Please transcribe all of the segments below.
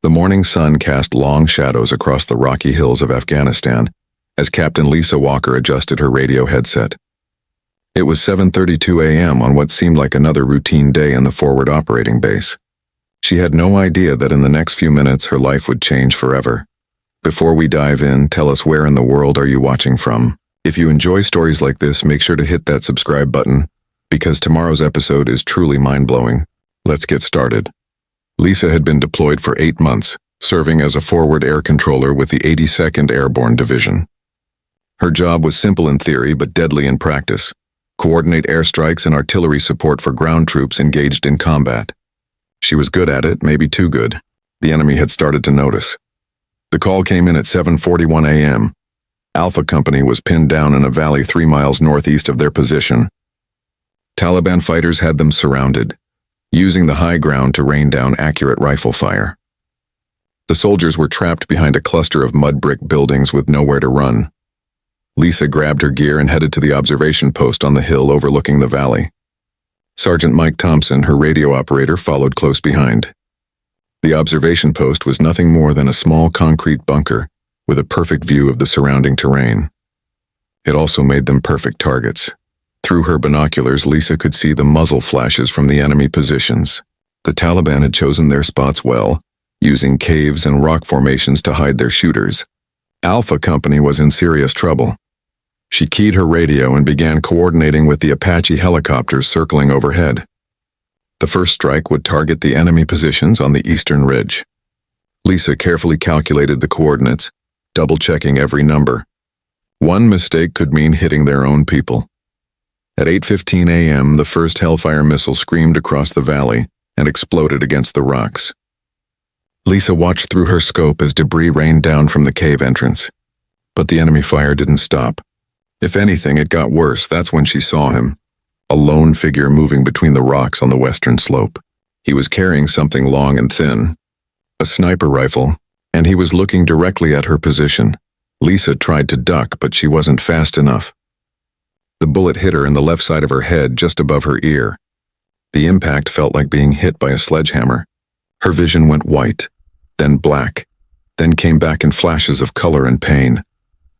The morning sun cast long shadows across the rocky hills of Afghanistan as Captain Lisa Walker adjusted her radio headset. It was 7:32 a.m. on what seemed like another routine day in the forward operating base. She had no idea that in the next few minutes her life would change forever. Before we dive in, tell us where in the world are you watching from? If you enjoy stories like this, make sure to hit that subscribe button, because tomorrow's episode is truly mind-blowing. Let's get started. Lisa had been deployed for 8 months, serving as a forward air controller with the 82nd Airborne Division. Her job was simple in theory but deadly in practice: coordinate airstrikes and artillery support for ground troops engaged in combat. She was good at it, maybe too good. The enemy had started to notice. The call came in at 7:41 a.m. Alpha Company was pinned down in a valley 3 miles northeast of their position. Taliban fighters had them surrounded, using the high ground to rain down accurate rifle fire. The soldiers were trapped behind a cluster of mud brick buildings with nowhere to run. Lisa grabbed her gear and headed to the observation post on the hill overlooking the valley. Sergeant Mike Thompson, her radio operator, followed close behind. The observation post was nothing more than a small concrete bunker with a perfect view of the surrounding terrain. It also made them perfect targets. Through her binoculars, Lisa could see the muzzle flashes from the enemy positions. The Taliban had chosen their spots well, using caves and rock formations to hide their shooters. Alpha Company was in serious trouble. She keyed her radio and began coordinating with the Apache helicopters circling overhead. The first strike would target the enemy positions on the eastern ridge. Lisa carefully calculated the coordinates, double-checking every number. One mistake could mean hitting their own people. At 8:15 a.m., the first Hellfire missile screamed across the valley and exploded against the rocks. Lisa watched through her scope as debris rained down from the cave entrance. But the enemy fire didn't stop. If anything, it got worse. That's when she saw him, a lone figure moving between the rocks on the western slope. He was carrying something long and thin, a sniper rifle, and he was looking directly at her position. Lisa tried to duck, but she wasn't fast enough. The bullet hit her in the left side of her head, just above her ear. The impact felt like being hit by a sledgehammer. Her vision went white, then black, then came back in flashes of color and pain.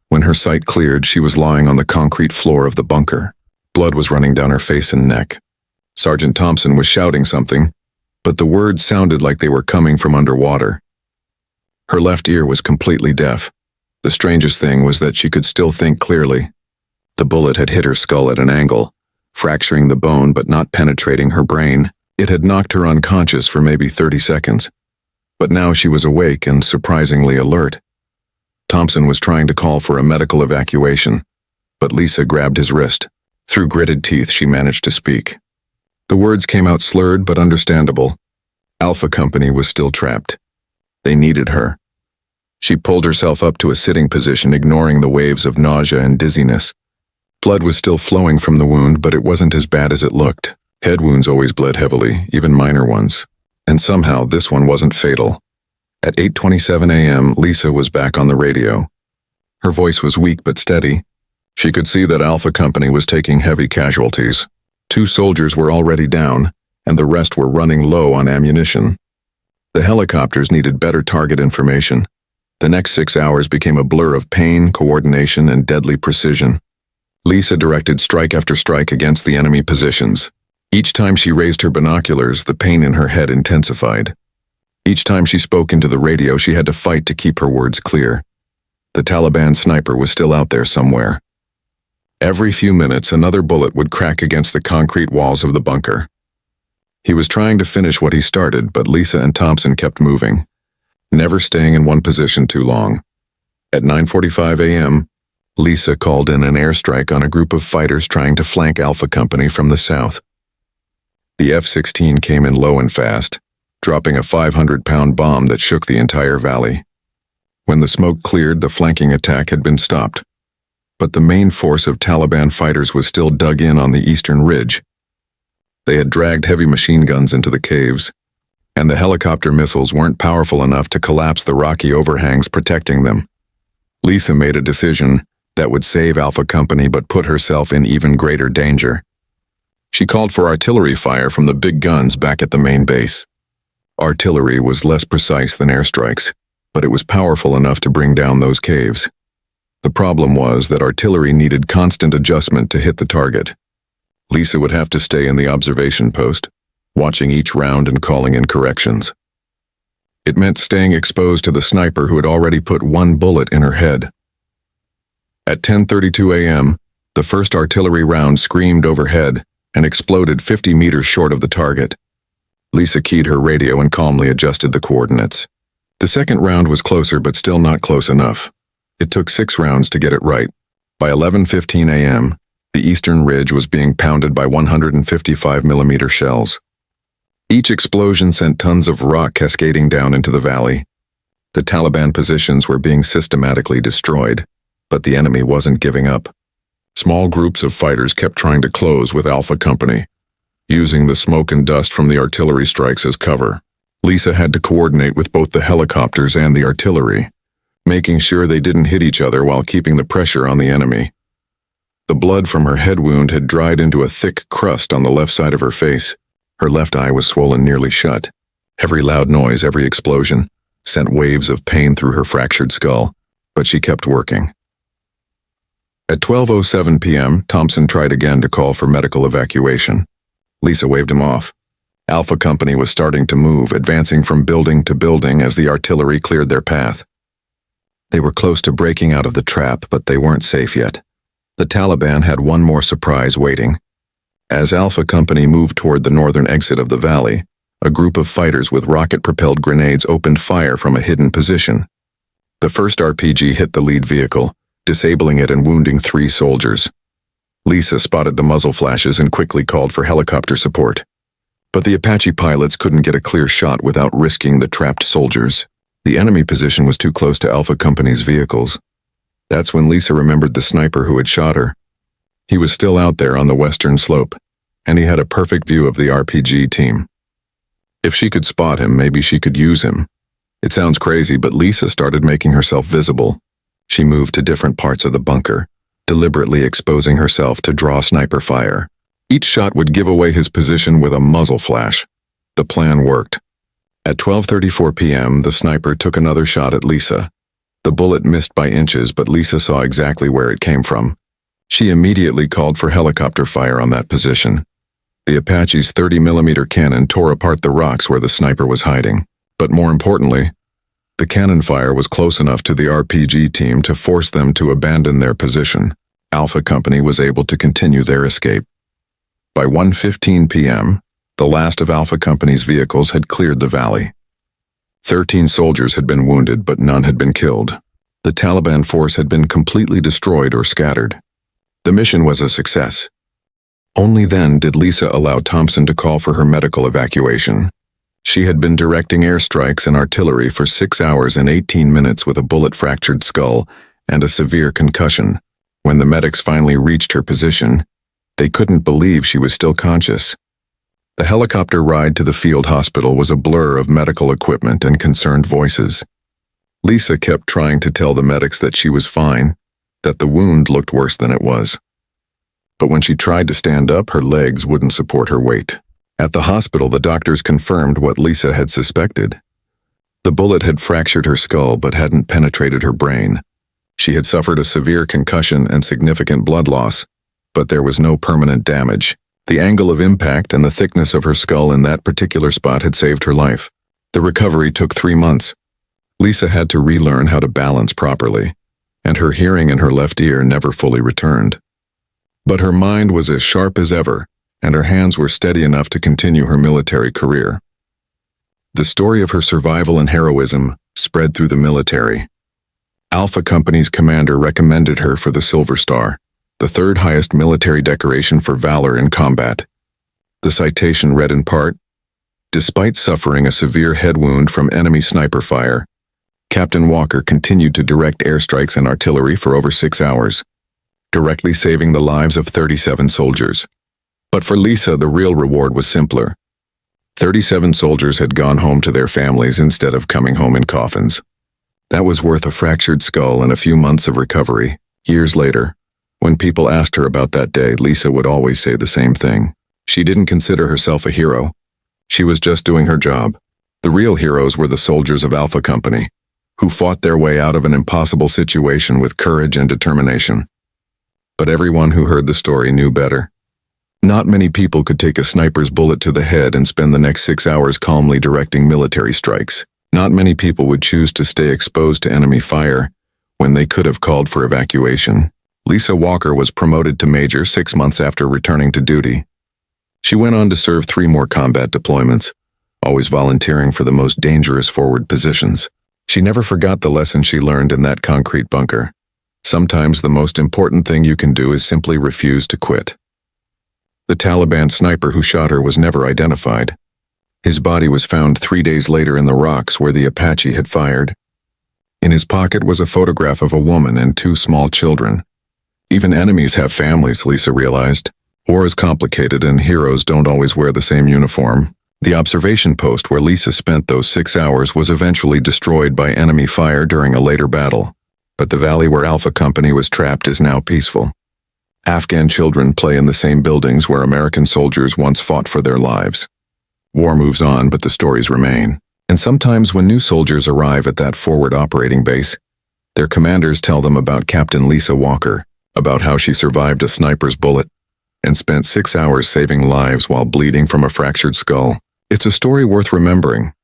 When her sight cleared, she was lying on the concrete floor of the bunker. Blood was running down her face and neck. Sergeant Thompson was shouting something, but the words sounded like they were coming from underwater. Her left ear was completely deaf. The strangest thing was that she could still think clearly. The bullet had hit her skull at an angle, fracturing the bone but not penetrating her brain. It had knocked her unconscious for maybe 30 seconds. But now she was awake and surprisingly alert. Thompson was trying to call for a medical evacuation, but Lisa grabbed his wrist. Through gritted teeth, she managed to speak. The words came out slurred but understandable. Alpha Company was still trapped. They needed her. She pulled herself up to a sitting position, ignoring the waves of nausea and dizziness. Blood was still flowing from the wound, but it wasn't as bad as it looked. Head wounds always bled heavily, even minor ones. And somehow this one wasn't fatal. At 8:27 a.m., Lisa was back on the radio. Her voice was weak but steady. She could see that Alpha Company was taking heavy casualties. 2 soldiers were already down, and the rest were running low on ammunition. The helicopters needed better target information. The next 6 hours became a blur of pain, coordination, and deadly precision. Lisa directed strike after strike against the enemy positions. Each time she raised her binoculars, the pain in her head intensified. Each time she spoke into the radio, she had to fight to keep her words clear. The Taliban sniper was still out there somewhere. Every few minutes, another bullet would crack against the concrete walls of the bunker. He was trying to finish what he started, but Lisa and Thompson kept moving, never staying in one position too long. At 9:45 a.m., Lisa called in an airstrike on a group of fighters trying to flank Alpha Company from the south. The F-16 came in low and fast, dropping a 500-pound bomb that shook the entire valley. When the smoke cleared, the flanking attack had been stopped. But the main force of Taliban fighters was still dug in on the eastern ridge. They had dragged heavy machine guns into the caves, and the helicopter missiles weren't powerful enough to collapse the rocky overhangs protecting them. Lisa made a decision that would save Alpha Company but put herself in even greater danger. She called for artillery fire from the big guns back at the main base. Artillery was less precise than airstrikes, but it was powerful enough to bring down those caves. The problem was that artillery needed constant adjustment to hit the target. Lisa would have to stay in the observation post, watching each round and calling in corrections. It meant staying exposed to the sniper who had already put one bullet in her head. At 10:32 a.m., the first artillery round screamed overhead and exploded 50 meters short of the target. Lisa keyed her radio and calmly adjusted the coordinates. The second round was closer but still not close enough. It took 6 rounds to get it right. By 11:15 a.m., the eastern ridge was being pounded by 155mm shells. Each explosion sent tons of rock cascading down into the valley. The Taliban positions were being systematically destroyed, but the enemy wasn't giving up. Small groups of fighters kept trying to close with Alpha Company, using the smoke and dust from the artillery strikes as cover. Lisa had to coordinate with both the helicopters and the artillery, making sure they didn't hit each other while keeping the pressure on the enemy. The blood from her head wound had dried into a thick crust on the left side of her face. Her left eye was swollen nearly shut. Every loud noise, every explosion, sent waves of pain through her fractured skull, but she kept working. At 12:07 p.m., Thompson tried again to call for medical evacuation. Lisa waved him off. Alpha Company was starting to move, advancing from building to building as the artillery cleared their path. They were close to breaking out of the trap, but they weren't safe yet. The Taliban had one more surprise waiting. As Alpha Company moved toward the northern exit of the valley, a group of fighters with rocket-propelled grenades opened fire from a hidden position. The first RPG hit the lead vehicle, disabling it and wounding 3 soldiers. Lisa spotted the muzzle flashes and quickly called for helicopter support. But the Apache pilots couldn't get a clear shot without risking the trapped soldiers. The enemy position was too close to Alpha Company's vehicles. That's when Lisa remembered the sniper who had shot her. He was still out there on the western slope, and he had a perfect view of the RPG team. If she could spot him, maybe she could use him. It sounds crazy, but Lisa started making herself visible. She moved to different parts of the bunker, deliberately exposing herself to draw sniper fire. Each shot would give away his position with a muzzle flash. The plan worked. At 12:34 p.m., the sniper took another shot at Lisa. The bullet missed by inches, but Lisa saw exactly where it came from. She immediately called for helicopter fire on that position. The Apache's 30mm cannon tore apart the rocks where the sniper was hiding. But more importantly, the cannon fire was close enough to the RPG team to force them to abandon their position. Alpha Company was able to continue their escape. By 1:15 p.m., the last of Alpha Company's vehicles had cleared the valley. 13 soldiers had been wounded, but none had been killed. The Taliban force had been completely destroyed or scattered. The mission was a success. Only then did Lisa allow Thompson to call for her medical evacuation. She had been directing airstrikes and artillery for 6 hours and 18 minutes with a bullet-fractured skull and a severe concussion. When the medics finally reached her position, they couldn't believe she was still conscious. The helicopter ride to the field hospital was a blur of medical equipment and concerned voices. Lisa kept trying to tell the medics that she was fine, that the wound looked worse than it was. But when she tried to stand up, her legs wouldn't support her weight. At the hospital, the doctors confirmed what Lisa had suspected. The bullet had fractured her skull but hadn't penetrated her brain. She had suffered a severe concussion and significant blood loss, but there was no permanent damage. The angle of impact and the thickness of her skull in that particular spot had saved her life. The recovery took 3 months. Lisa had to relearn how to balance properly, and her hearing in her left ear never fully returned. But her mind was as sharp as ever, and her hands were steady enough to continue her military career. The story of her survival and heroism spread through the military. Alpha Company's commander recommended her for the Silver Star, the 3rd highest military decoration for valor in combat. The citation read in part, "Despite suffering a severe head wound from enemy sniper fire, Captain Walker continued to direct airstrikes and artillery for over 6 hours, directly saving the lives of 37 soldiers. But for Lisa, the real reward was simpler. 37 soldiers had gone home to their families instead of coming home in coffins. That was worth a fractured skull and a few months of recovery. Years later, when people asked her about that day, Lisa would always say the same thing. She didn't consider herself a hero. She was just doing her job. The real heroes were the soldiers of Alpha Company, who fought their way out of an impossible situation with courage and determination. But everyone who heard the story knew better. Not many people could take a sniper's bullet to the head and spend the next 6 hours calmly directing military strikes. Not many people would choose to stay exposed to enemy fire when they could have called for evacuation. Lisa Walker was promoted to major 6 months after returning to duty. She went on to serve 3 more combat deployments, always volunteering for the most dangerous forward positions. She never forgot the lesson she learned in that concrete bunker. Sometimes the most important thing you can do is simply refuse to quit. The Taliban sniper who shot her was never identified. His body was found 3 days later in the rocks where the Apache had fired. In his pocket was a photograph of a woman and 2 small children. Even enemies have families, Lisa realized. War is complicated and heroes don't always wear the same uniform. The observation post where Lisa spent those 6 hours was eventually destroyed by enemy fire during a later battle. But the valley where Alpha Company was trapped is now peaceful. Afghan children play in the same buildings where American soldiers once fought for their lives. War moves on, but the stories remain. And sometimes when new soldiers arrive at that forward operating base, their commanders tell them about Captain Lisa Walker, about how she survived a sniper's bullet and spent 6 hours saving lives while bleeding from a fractured skull. It's a story worth remembering,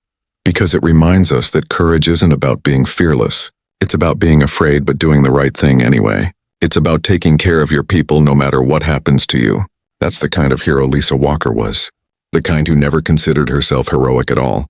because it reminds us that courage isn't about being fearless. It's about being afraid but doing the right thing anyway. It's about taking care of your people no matter what happens to you. That's the kind of hero Lisa Walker was. The kind who never considered herself heroic at all.